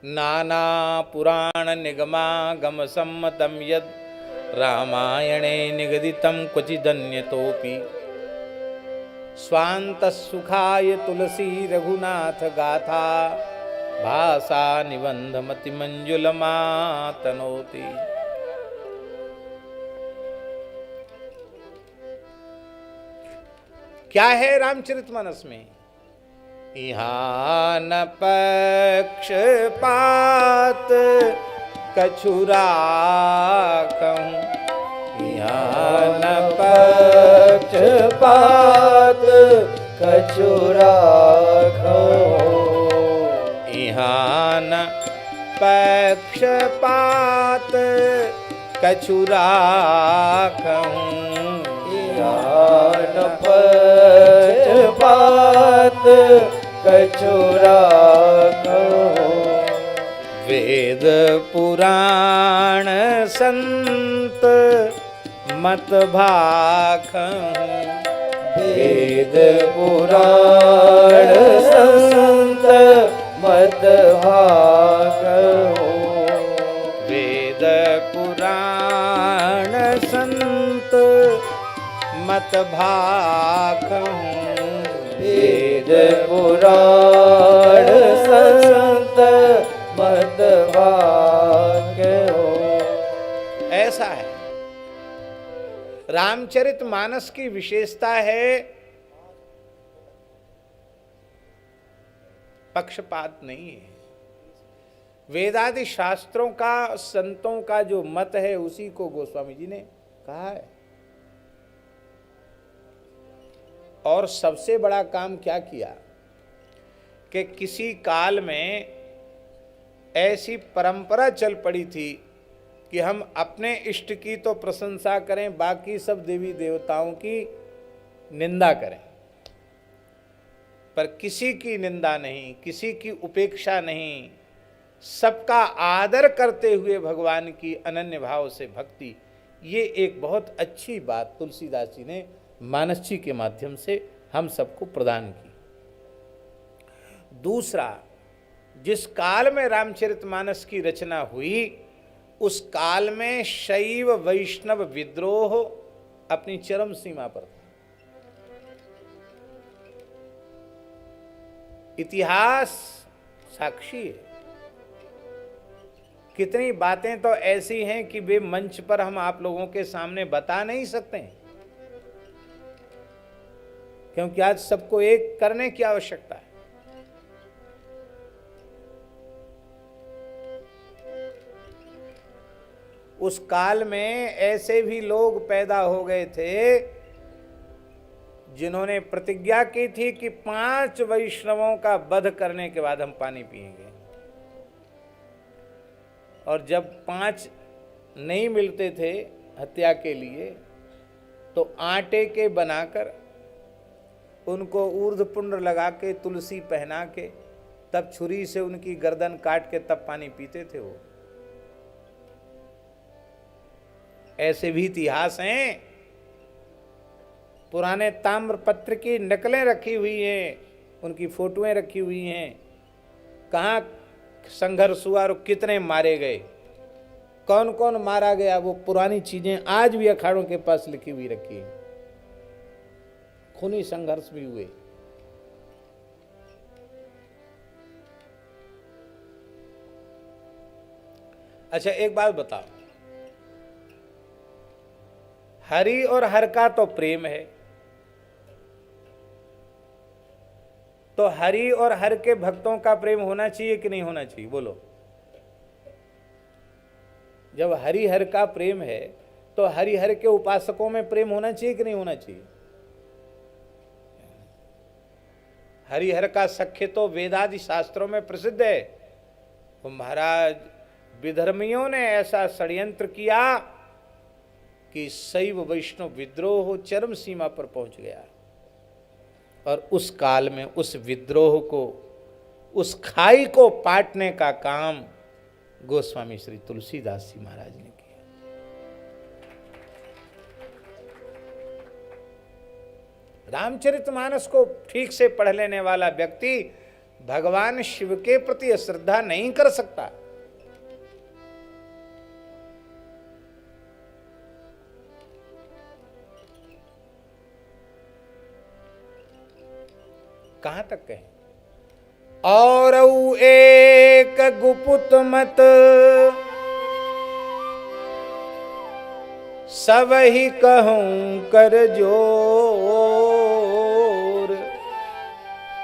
नाना पुराण निगमागम सम्मतं यद रामायणे निगदितं क्वचिदन्यतोऽपि स्वान्तः सुखाय तुलसी रघुनाथ गाथा भाषा निबंधमति मंजुलमातनोति। क्या है रामचरितमानस में? यहाँ न पक्षपात कछु राखहूं, यहाँ न पक्षपात कछु राखहूं, यहाँ न पक्षपात कछु राखहूं, यहाँ न पक्षपात कछु राखहूं। वेद पुराण संत मत भाखहूं, वेद पुराण संत मत भाखहूं, वेद पुराण संत मत भाखहूं, वेद पुराण संत मत भाखहूं। ऐसा है रामचरितमानस की विशेषता है, पक्षपात नहीं है। वेदादि शास्त्रों का, संतों का जो मत है उसी को गोस्वामी जी ने कहा है। और सबसे बड़ा काम क्या किया कि किसी काल में ऐसी परंपरा चल पड़ी थी कि हम अपने इष्ट की तो प्रशंसा करें, बाकी सब देवी देवताओं की निंदा करें, पर किसी की निंदा नहीं, किसी की उपेक्षा नहीं, सबका आदर करते हुए भगवान की अनन्य भाव से भक्ति। ये एक बहुत अच्छी बात तुलसीदास जी ने मानस जी के माध्यम से हम सबको प्रदान की। दूसरा, जिस काल में रामचरितमानस की रचना हुई उस काल में शैव वैष्णव विद्रोह अपनी चरम सीमा पर था। इतिहास साक्षी है। कितनी बातें तो ऐसी हैं कि वे मंच पर हम आप लोगों के सामने बता नहीं सकते हैं, क्योंकि आज सबको एक करने की आवश्यकता है। उस काल में ऐसे भी लोग पैदा हो गए थे जिन्होंने प्रतिज्ञा की थी कि 5 वैष्णवों का वध करने के बाद हम पानी पिएंगे, और जब 5 नहीं मिलते थे हत्या के लिए तो आटे के बनाकर उनको ऊर्ध्वपुंड लगा के तुलसी पहना के तब छुरी से उनकी गर्दन काट के तब पानी पीते थे वो। ऐसे भी इतिहास हैं। पुराने ताम्रपत्र की नकलें रखी हुई हैं, उनकी फोटोएं रखी हुई हैं, कहाँ संघर्ष हुआ और कितने मारे गए, कौन कौन मारा गया, वो पुरानी चीजें आज भी अखाड़ों के पास लिखी हुई रखी है। खूनी संघर्ष भी हुए। अच्छा एक बात बताओ, हरि और हर का तो प्रेम है, तो हरि और हर के भक्तों का प्रेम होना चाहिए कि नहीं होना चाहिए? बोलो। जब हरि हर का प्रेम है तो हरि हर के उपासकों में प्रेम होना चाहिए कि नहीं होना चाहिए? हरिहर का सख्य तो वेदादि शास्त्रों में प्रसिद्ध है। तो महाराज विधर्मियों ने ऐसा षड्यंत्र किया कि शैव वैष्णव विद्रोह चरम सीमा पर पहुंच गया, और उस काल में उस विद्रोह को, उस खाई को पाटने का काम गोस्वामी श्री तुलसीदास जी महाराज ने किया। रामचरितमानस को ठीक से पढ़ लेने वाला व्यक्ति भगवान शिव के प्रति अश्रद्धा नहीं कर सकता। कहां तक कहें? और एक गुपुत मत सब ही कहूं कर जोर,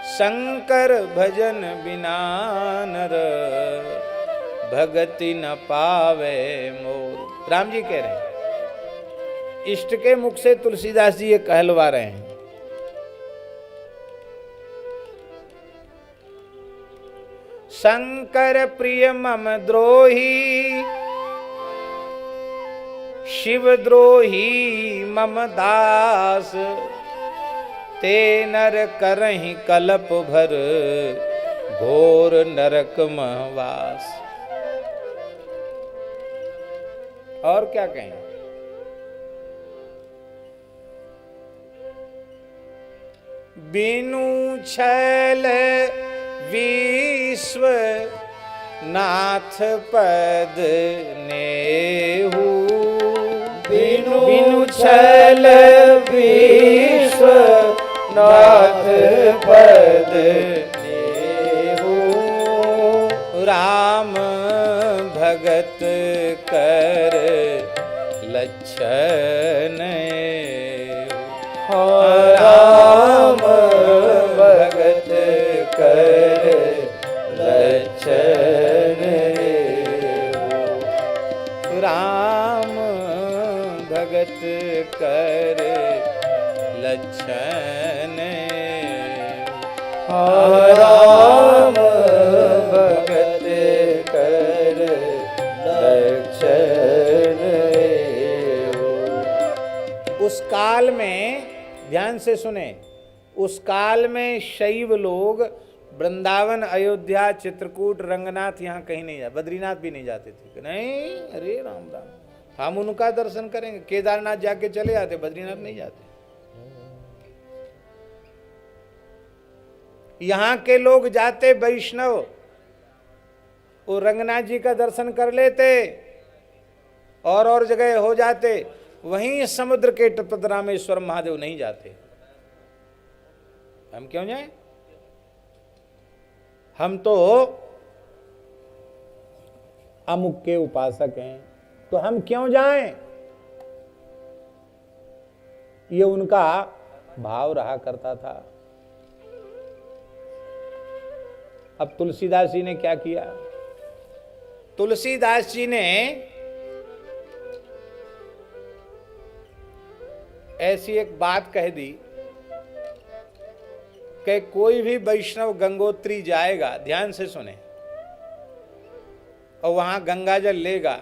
शंकर भजन बिना नर भगति न पावे मोर। राम जी कह रहे हैं, इष्ट के मुख से तुलसीदास जी ये कहलवा रहे हैं। शंकर प्रिय मम द्रोही, शिव द्रोही मम दास, ते नर करहि कलप भर घोर नरक महवास। और क्या कहें? बिनु छैल विश्व नाथ पद नेहु, बिनु छैल विश्व नाथ पद नेहु, राम भगत कर लक्षण, राम भगत कर लक्षण, राम भगत कर लक्षण, राम भगत कर लक्षण। उस काल में, ध्यान से सुने, उस काल में शैव लोग वृंदावन, अयोध्या, चित्रकूट, रंगनाथ, यहाँ कहीं नहीं जाते, बद्रीनाथ भी नहीं जाते थे। नहीं, अरे राम राम, हम उनका दर्शन करेंगे। केदारनाथ जाके चले आते, बद्रीनाथ नहीं जाते। यहाँ के लोग जाते वैष्णव, वो रंगनाथ जी का दर्शन कर लेते और जगह हो जाते। वहीं समुद्र के तट पर रामेश्वर महादेव नहीं जाते। हम क्यों जाएं? हम तो अमुक के उपासक हैं, तो हम क्यों जाएं? ये उनका भाव रहा करता था। अब तुलसीदास जी ने क्या किया? तुलसीदास जी ने ऐसी एक बात कह दी कि कोई भी वैष्णव गंगोत्री जाएगा, ध्यान से सुने, और वहां गंगा जल लेगा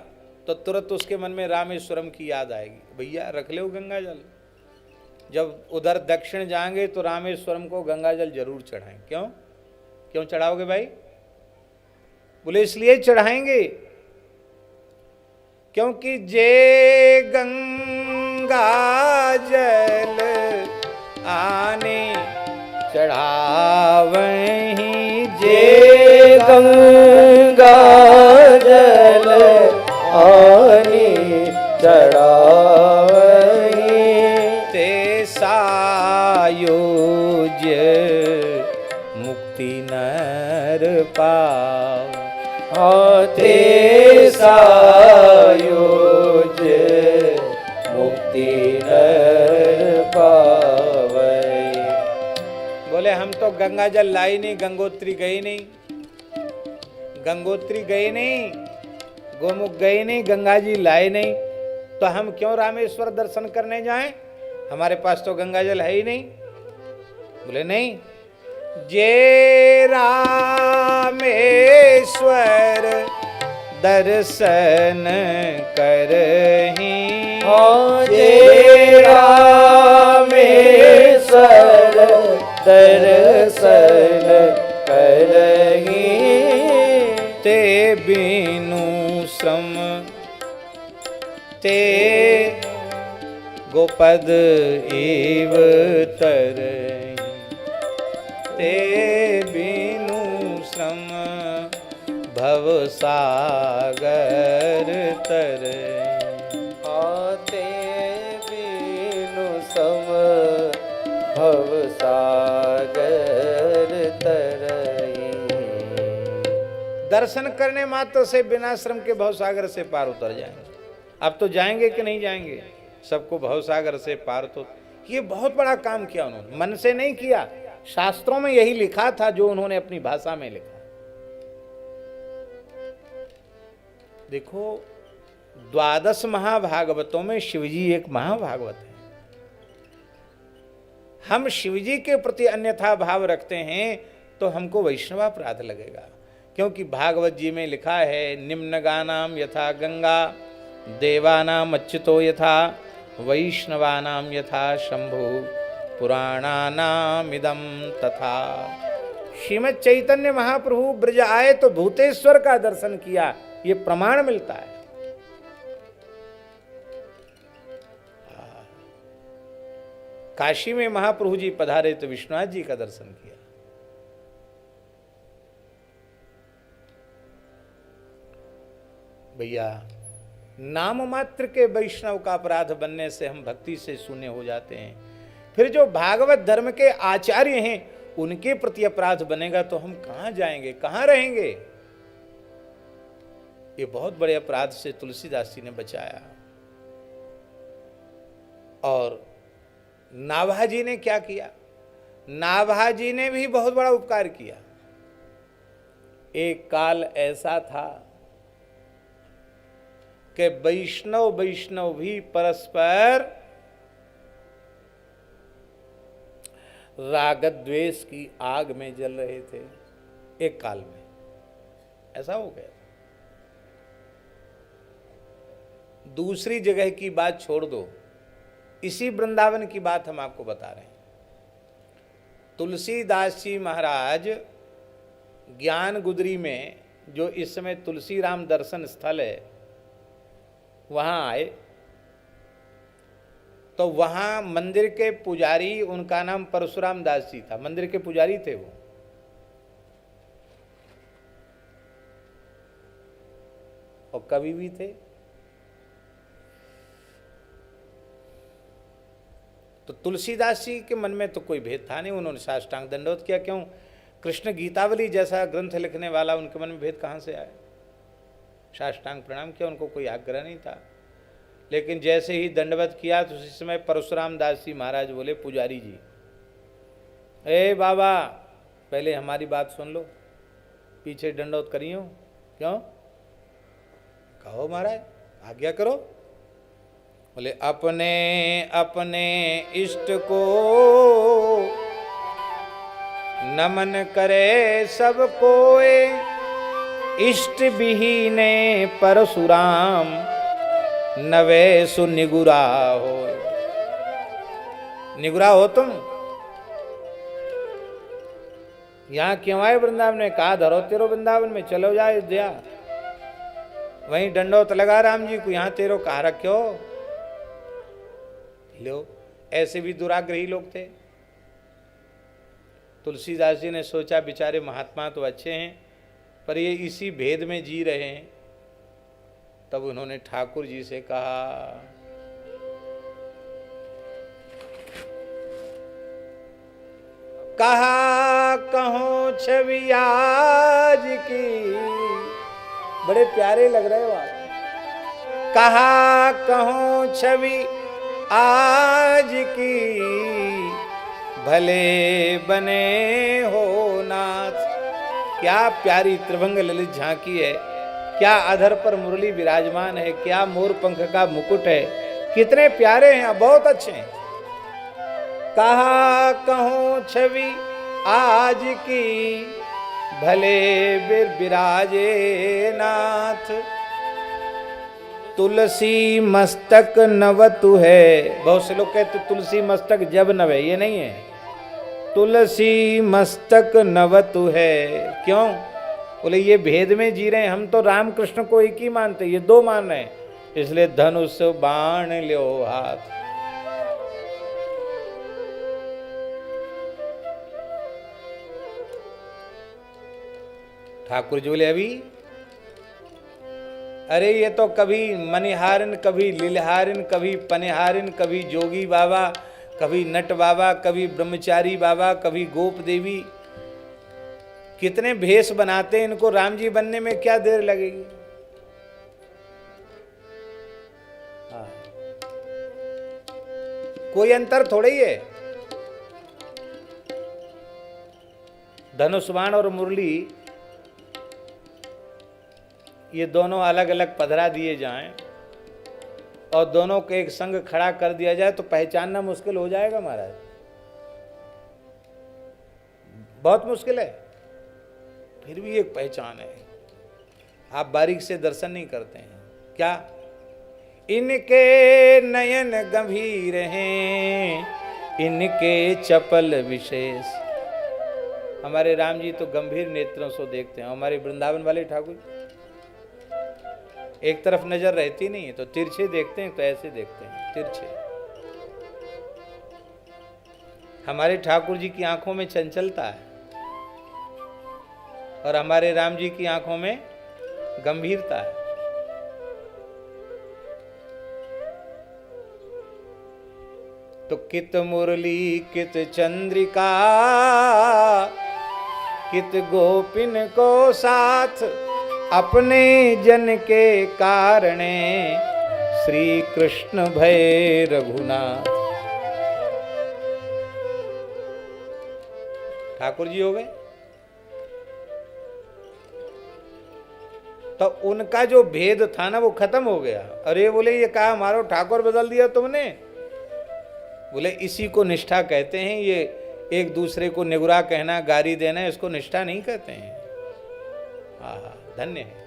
तो तुरंत उसके मन में रामेश्वरम की याद आएगी। भैया रख ले गंगा जल, जब उधर दक्षिण जाएंगे तो रामेश्वरम को गंगा जल जरूर चढ़ाएं। क्यों क्यों चढ़ाओगे भाई? बोले इसलिए चढ़ाएंगे क्योंकि जे गंगा जल आने चढ़ावहीं, जे गंगा जल आने चढ़ावहीं, ते सायुज मुक्ति नर पाव। ते सायुज मुक्ति नर पावै। बोले हम तो गंगा जल लाई नहीं, गंगोत्री गई नहीं, गंगोत्री गए नहीं, गोमुख गए नहीं, गंगा जी लाए नहीं, तो हम क्यों रामेश्वर दर्शन करने जाएं? हमारे पास तो गंगा जल है ही नहीं। बोले नहीं, जे रामेश्वर दर्शन करहीं, जे रामेश्वर दर्शन करहीं, ते बिनु श्रम ते गोपद एव तरहीं, ते बिनु श्रम भव सागर तरे। आते बीनु सम भव सागर तरई। दर्शन करने मात्र से बिना श्रम के भवसागर से पार उतर जाएंगे। अब तो जाएंगे कि नहीं जाएंगे? सबको भवसागर से पार। तो ये बहुत बड़ा काम किया उन्होंने, मन से नहीं किया, शास्त्रों में यही लिखा था जो उन्होंने अपनी भाषा में लिखा। देखो, 12 महाभागवतों में शिवजी एक महाभागवत है। हम शिवजी के प्रति अन्यथा भाव रखते हैं तो हमको वैष्णवापराध लगेगा, क्योंकि भागवत जी में लिखा है निम्न गानाम यथा गंगा, देवानाम अच्युतो यथा, वैष्णवानाम यथा शंभु, पुराणानाम इदम तथा। श्रीमद् चैतन्य महाप्रभु ब्रज आए तो भूतेश्वर का दर्शन किया, ये प्रमाण मिलता है। काशी में महाप्रभु जी पधारे तो विश्वनाथ जी का दर्शन किया। भैया, नाम मात्र के वैष्णव का अपराध बनने से हम भक्ति से शून्य हो जाते हैं। फिर जो भागवत धर्म के आचार्य हैं उनके प्रति अपराध बनेगा तो हम कहां जाएंगे, कहां रहेंगे? ये बहुत बड़े अपराध से तुलसीदास जी ने बचाया। और नाभाजी ने क्या किया? नाभाजी ने भी बहुत बड़ा उपकार किया। एक काल ऐसा था कि वैष्णव भी परस्पर राग द्वेष की आग में जल रहे थे। एक काल में ऐसा हो गया। दूसरी जगह की बात छोड़ दो, इसी वृंदावन की बात हम आपको बता रहे हैं। तुलसीदास जी महाराज ज्ञान गुदरी में, जो इस समय तुलसी राम दर्शन स्थल है, वहां आए तो वहां मंदिर के पुजारी, उनका नाम परशुराम दास जी था, मंदिर के पुजारी थे वो। और कवि भी थे। तो तुलसीदास जी के मन में तो कोई भेद था नहीं, उन्होंने साष्टांग दंडवत किया। क्यों? कृष्ण गीतावली जैसा ग्रंथ लिखने वाला, उनके मन में भेद कहाँ से आया? साष्टांग प्रणाम किया, उनको कोई आग्रह नहीं था। लेकिन जैसे ही दंडवत किया तो उसी समय परशुराम दास जी महाराज बोले, पुजारी जी, ए बाबा, पहले हमारी बात सुन लो, पीछे दंडवत करियो। क्यों? कहो महाराज, आज्ञा करो। बोले, अपने अपने इष्ट को नमन करे सब कोए, इष्ट विहीने परशुराम नवे सुनिगुरा हो। निगुरा हो तुम? यहां क्यों आए वृंदावन में? कहा धरो तेरो वृंदावन में, चलो जाए अयोध्या, वहीं दंडोत लगा राम जी को, यहां तेरो कहा रखो। लो, ऐसे भी दुराग्रही लोग थे। तुलसीदास जी ने सोचा बेचारे महात्मा तो अच्छे हैं, पर ये इसी भेद में जी रहे हैं। तब उन्होंने ठाकुर जी से कहा, कहा कहो छवि आज की। बड़े प्यारे लग रहे हो आप। कहा कहो छवि आज की, भले बने हो नाथ। क्या प्यारी त्रिभंग ललित झांकी है, क्या अधर पर मुरली विराजमान है, क्या मोर पंख का मुकुट है, कितने प्यारे हैं, बहुत अच्छे हैं। कहा कहो छवि आज की, भले बिराजे नाथ। तुलसी मस्तक नवतु है। बहुत से लोग कहते तुलसी मस्तक जब नवे, ये नहीं है। तुलसी मस्तक नवतु है। क्यों? बोले ये भेद में जी रहे हैं, हम तो राम कृष्ण को एक ही मानते, ये दो मान रहे हैं, इसलिए धनुष बाण लो हाथ। ठाकुर जी बोले अभी, अरे ये तो कभी मनिहारिन, कभी लीलहारिन, कभी पनिहारिन, कभी जोगी बाबा, कभी नट बाबा, कभी ब्रह्मचारी बाबा, कभी गोप देवी, कितने भेष बनाते हैं, इनको राम जी बनने में क्या देर लगेगी। हाँ, कोई अंतर थोड़ा ही है। धनुष बाण और मुरली ये दोनों अलग अलग पधरा दिए जाएं और दोनों को एक संग खड़ा कर दिया जाए तो पहचानना मुश्किल हो जाएगा महाराज, बहुत मुश्किल है। फिर भी एक पहचान है, आप बारीक से दर्शन नहीं करते हैं। क्या? इनके नयन गंभीर हैं, इनके चपल विशेष। हमारे राम जी तो गंभीर नेत्रों से देखते हैं, हमारे वृंदावन वाले ठाकुर एक तरफ नजर रहती नहीं है तो तिरछे देखते हैं, तो ऐसे देखते हैं तिरछे। हमारे ठाकुर जी की आंखों में चंचलता है और हमारे राम जी की आंखों में गंभीरता है। तो कित मुरली कित चंद्रिका, कित गोपिन को साथ, अपने जन के कारणे श्री कृष्ण भय रघुनाथ। ठाकुर जी हो गए तो उनका जो भेद था ना वो खत्म हो गया। अरे बोले ये कहा मारो ठाकुर बदल दिया तुमने, बोले इसी को निष्ठा कहते हैं। ये एक दूसरे को निगुरा कहना, गारी देना, इसको निष्ठा नहीं कहते हैं। हाँ, धन्य है।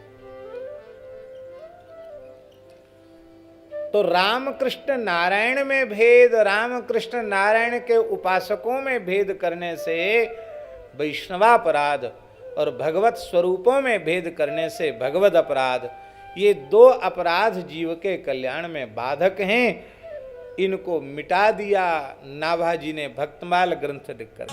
तो रामकृष्ण नारायण में भेद, रामकृष्ण नारायण के उपासकों में भेद करने से वैष्णवापराध और भगवत स्वरूपों में भेद करने से भगवद अपराध, ये दो अपराध जीव के कल्याण में बाधक हैं। इनको मिटा दिया नाभाजी ने भक्तमाल ग्रंथ लिखकर।